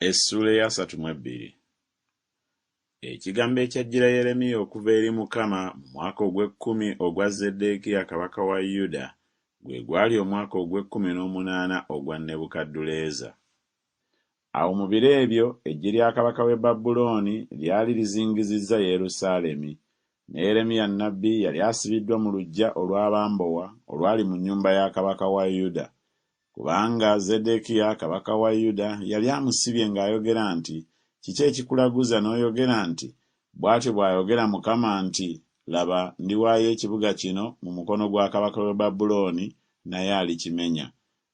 Essula ya 32. Ekigambo ekyajjira Yeremiya okuva eri Mukama mu mwaka ogw'ekkumi ogwa Zeddekiya kabaka wa Yuda, gwe gwali omwaka ogw'ekumi-n'omunaana ogwa Nebukadduleeza. Awo mu biro ebyo eggye lya kabaka w'e Babulooni lyali lizingizizza Yerusaalemi, ne Yeremiya nnabbi yali asibiddwa mu luggya olw'abambowa olwali mu nnyumba ya kabaka wa Yuda, kubanga Zeddekiya kabaka wa Yuda yali amusibye ng'ayogera nti, "Kiki ekikulaguza n'oyogera nti, bw'atyo bw'ayogera Mukama nti, laba ndiwaayo ekibuga kino mu mukono gwa kabaka w'e Babulooni, naye alikimenya.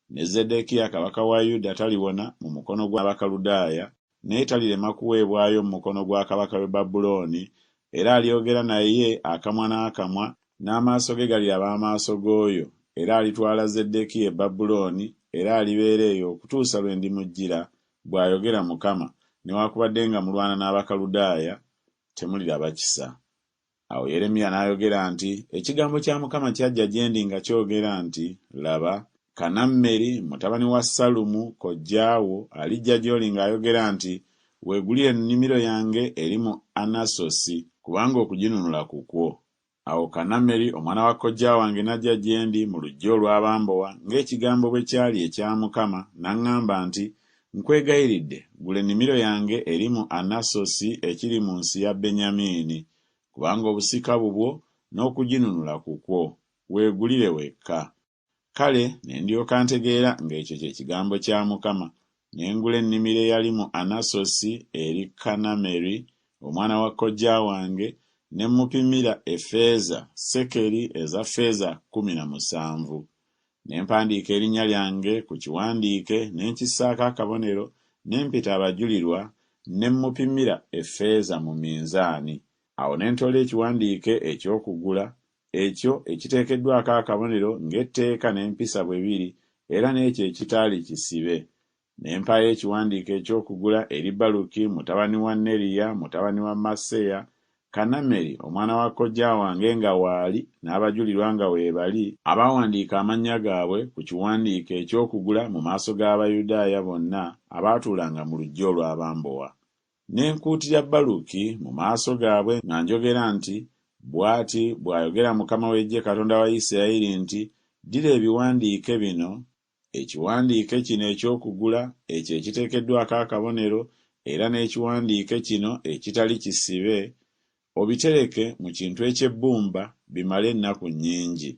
Ne Zeddekiya kabaka wa Yuda taliwona mu mukono gw'Abakaludaaya, naye talirema kuweebwayo mu mukono gwa kabaka w'e Babulooni, era alyogera naye akamwa n'akamwa, n'amaaso ge galiraba amaaso g'oyo, era alitwala Zeddekiya e Babulooni, era alibeera eyo okutuusa lwe ndimujjira, bw'ayogera Mukama, newaakubadde nga mulwana n'Abakaludaaya, temuliraba kisa." Awo Yeremiya n'ayogera nti, "Ekigambo kya Mukama kyajja gye ndi nga kyogera nti, laba, Kanammeri mutabani wa Sallumu kojjaawo alijja gy'oli ng'ayogera nti, weegulire ennimiro yange eri mu Anasosi, kubanga okuginunula kukwo." Awo Kanammeri omwana wa kojja wange n'ajja gye ndi mu luggya olw'abambowa ng'ekigambo bwe kyali ekya Mukama, n'aŋŋamba nti, "Nkwegayiridde, gula ennimiro yange eri mu Anasosi ekiri mu nsi ya Benyamini, kubanga obusika bubwo n'okuginunula kukwo, weegulire wekka." Kale ne ndyoka ntegeera ng'ekyo kye kigambo kya Mukama, ne ngula ennimiro eyali mu Anasosi eri Kanammeri omwana wa kojja wange, ne mupimira effeeza sekeri eza ffeeza 17. Ne mpandiika erinnya lyange ku kiwandiike, ne nkissaako akabonero, ne mpita abajulirwa, ne mupimira effeeza mu minzaani. Awo ne ntoola ekiwandiike eky'okugula, ekyo ekiteekeddwako akabonero ng'etteeka n'empisa bwe biri, era n'ekyo ekitaali kisibe. Ne mpaayo ekiwandiike eky'okugula eri Baluki mutabani wa Neriya mutabani wa Maseya, Kanammeri omwana wa kojja wange nga waali, n'abajulirwa nga weebali, abaawandiika amannya gaabwe ku kiwandiike eky'okugula mu maaso g'Abayudaaya bonna abaatuulanga mu luggya olw'abambowa. Ne nkuutira Baluki mu maaso gaabwe nga njogera nti, "Bw'ati bw'ayogera Mukama w'Eggye, Katonda wa Isirayiri nti, ddira ebiwandiike bino, ekiwandiike kino eky'okugula, ekyo ekiteekeddwako akabonero, era n'ekiwandiike kino ekitali kisibe, obitereke mu kintu eky'ebbumba bimale ennaku nnyingi.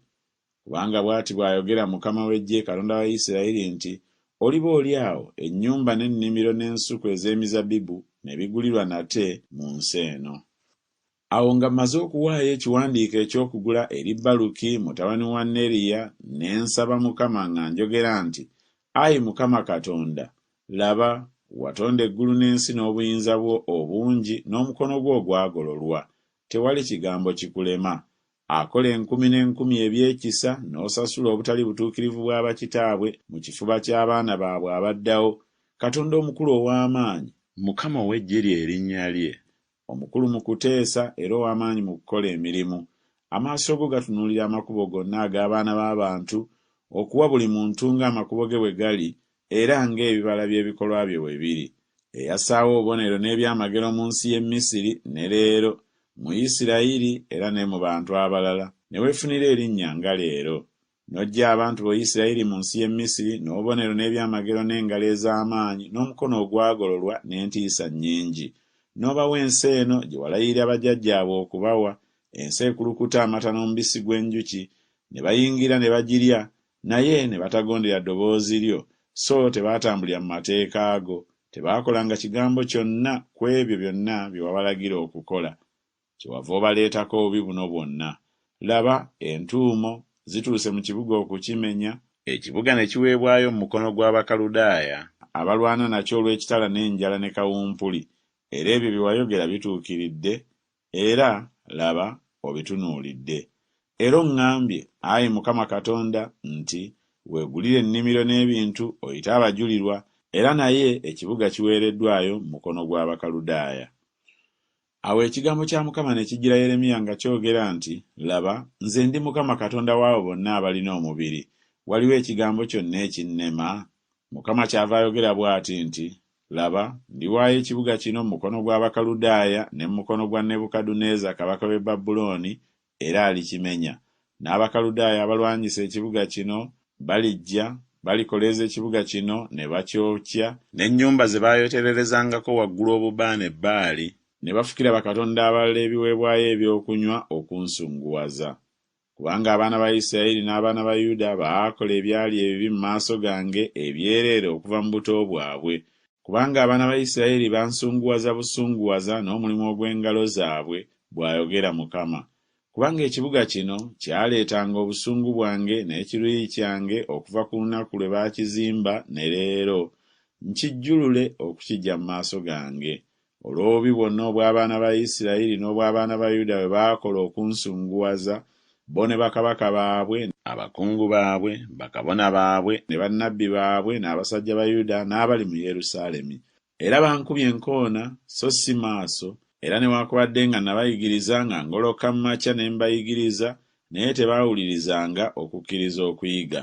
Kubanga bw'ati bw'ayogera Mukama w'Eggye, Katonda wa Isirayiri nti, oliba oli awo ennyumba n'ennimiro n'ensuku ez'emizabbibu ne bigulirwa nate mu nsi eno." Awo nga mmaze okuwaayo ekiwandiike eky'okugula eri Baluki mutabani wa Neriya, ne nsaba Mukama nga njogera nti, "Ayi Mukama Katonda, laba, watonda eggulu n'ensi n'obuyinza bwo obungi n'omukono gwo ogwagololwa. Tewali kigambo kikulema. Akola enkumi n'enkumi ebyekisa, n'osasula obutali butuukirivu bwa bakitaabwe mu kifuba ky'abaana baabwe abaddawo. Katonda omukulu ow'amaanyi, Mukama ow'eggye lye erinnya lye, omukulu mu kuteesa era ow'amaanyi mu kukola emirimu. Amaaso go gatunuulira amakubo gonna ag'abaana b'abantu, okuwa buli muntu ng'amakubo ge bwe gali, era ng'ebibala by'ebikolwa bye bwe biri. Eyassaawo obubonero n'ebyamagero mu nsi y'e Misiri, ne leero mu Isirayiri era ne mu bantu abalala, ne weefunira erinnya nga leero. N'oggya abantu bo Isirayiri mu nsi y'e Misiri n'obubonero n'ebyamagero n'engalo ez'amaanyi n'omukono ogwagololwa n'entiisa nnyingi. N'obawa ensi eno gye walayirira bajjajjaabwe okubawa, ensi ekulukuta amata n'omubisi gw'enjuki, ne bayingira ne bagirya, naye ne batagondera ddoboozi lyo, so tebaatambulira mu mateeka go, tebaakolanga kigambo kyonna ku ebyo byonna bye wabalagira okukola. Kyewava obaleetako obubi buno bwonna. Laba, entuumo zituuse mu kibuga okukimenya, ekibuga ne kiweebwayo mu mukono gw'Abakaludaaya abalwana nakyo olw'ekitala n'enjala ne kawumpuli. Era ebyo bye wayogera bituukiridde, era laba obitunuulidde. Era oŋŋambye, Ayi Mukama Katonda, nti, weegulire ennimiro n'ebintu, oyite abajulirwa, era naye ekibuga kiweereddwayo mu mukono gw'Abakaludaaya. Awo ekigambo kya Mukama ne kijjira Yeremiya nga kyogera nti, laba, nze ndi Mukama Katonda waabo bonna abalina omubiri. Waliwo ekigambo kyonna ekinnema? Mukama kyava ayogera bw'ati nti, Laba, ndiwaayo ekibuga kino mu mukono gw'Abakaludaaya ne mu mukono gwa Nebukadduneeza kabaka w'e Babulooni, era alikimenya. N'Abakaludaaya abalwanyisa ekibuga kino balijja, balikoleeza ekibuga kino ne bakyokya, n'ennyumba ze baayotererezangako waggulu obubaane Baali, ne bafukira bakatonda abalala ebiweebwayo ebyokunywa okunsunguwaza. Kubanga abaana ba Isirayiri n'abaana ba Yuda baakola ebyali ebibi mu maaso gange ebyereere okuva mu buto bwabwe. Kubanga abaana ba Isirayiri bansunguwaza busunguwaza n'omulimu ogw'engalo zaabwe, bw'ayogera Mukama. Kubanga ekibuga kino kyaleetanga obusungu bwange n'ekiruyi kyange okuva ku lunaku lwe baakizimba ne leero, nkijjulule okukiggya mu maaso gange. Olw'obubi bwonna obw'abaana ba Isirayiri n'obw'abaana ba Yuda bwe baakola okunsunguwaza, bo ne bakabaka baabwe, abakungu baabwe, bakabona baabwe, ne bannabbi baabwe, n'abasajja ba Yuda n'abali mu Yerusaalemi. Era bankubye enkoona so si maaso, era newaakubadde nga nabayigiriza nga ngoloka mu makya ne mbayigiriza, naye tebaawulirizanga okukkiriza okuyiga.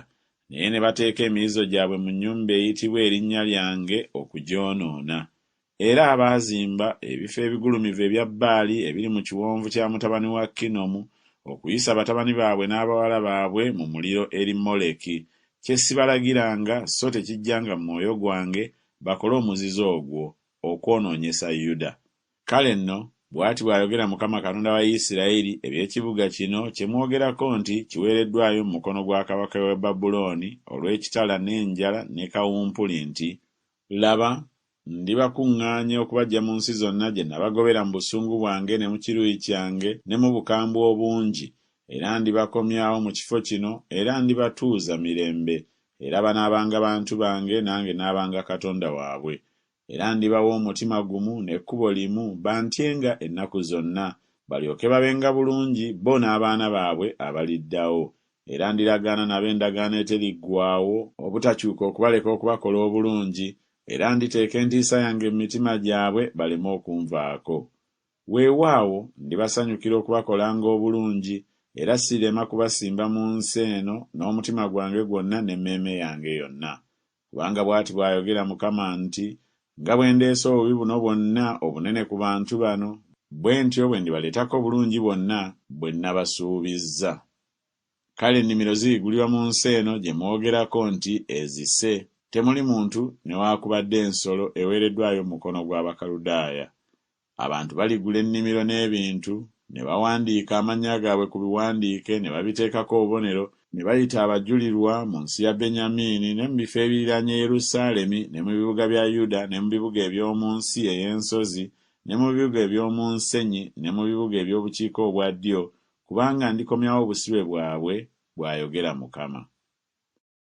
Naye ne bateeka emiyizo gyabwe mu nnyumba eyitibwa erinnya lyange okugyonoona. Era abaazimba ebifo ebigulumivu ebya Baali ebiri mu kiwonvu kya mutabani wa Kinomu, okuyisa batabani baabwe n'abawala baabwe mu muliro eri Moleki, kye sibalagiranga so tekijjanga mu mwoyo gwange bakole omuzizo ogwo okwonoonyesa Yuda. Kale nno bw'ati bw'ayogera Mukama Katonda wa Isirayiri eby'ekibuga kino kye mwogerako nti kiweereddwayo mu mukono gwa kabaka w'e Babulooni olw'ekitala n'enjala ne kawumpuli nti, laba, ndibakuŋŋaanya okubaggya mu nsi zonna gye nabagobera mu busungu bwange ne mu kiruyi kyange ne mu bukambwe obungi, era ndibakomyawo mu kifo kino, era ndibatuuza mirembe, era banaabanga bantu bange nange naabanga Katonda waabwe. Era ndibawa omutima gumu n'ekkubo limu bantyenga ennaku zonna, balyoke babenga bulungi bo n'abaana baabwe abaliddawo. Era ndiragaana nabo endagaano eteriggwaawo obutakyuka okubaleka okubakola obulungi, era nditeeka entiisa yange mu mitima gyabwe baleme okunvaako. Weewaawo ndibasanyukira okubakolanga obulungi, era sirema kubasimba mu nsi eno n'omutima gwange gwonna n'emmeeme yange yonna. Kubanga bw'ati bw'ayogera Mukama nti, nga bwe ndeese obubi buno bwonna obunene ku bantu bano, bwe ntyo bwe ndibaleetako obulungi bwonna bwe nabasuubizza. Kale ennimiro zirigulirwa mu nsi eno gye mwogerako nti ezise, temuli muntu newaakubadde ensolo eweereddwayo mu mukono gw'Abakaludaaya. Abantu baligula ennimiro n'ebintu, ne bawandiika amannya gaabwe ku biwandiike, ne babiteekako obubonero, ne bayita abajulirwa mu nsi ya Benyamini ne mu bifo ebiriraanye Yerusaalemi ne mu bibuga bya Yuda ne mu bibuga eby'omu nsi ey'ensozi ne mu bibuga eby'omu nsenyi ne mu bibuga eby'obukiika obwa ddyo, kubanga ndikomyawo obusibe bwabwe, bw'ayogera Mukama.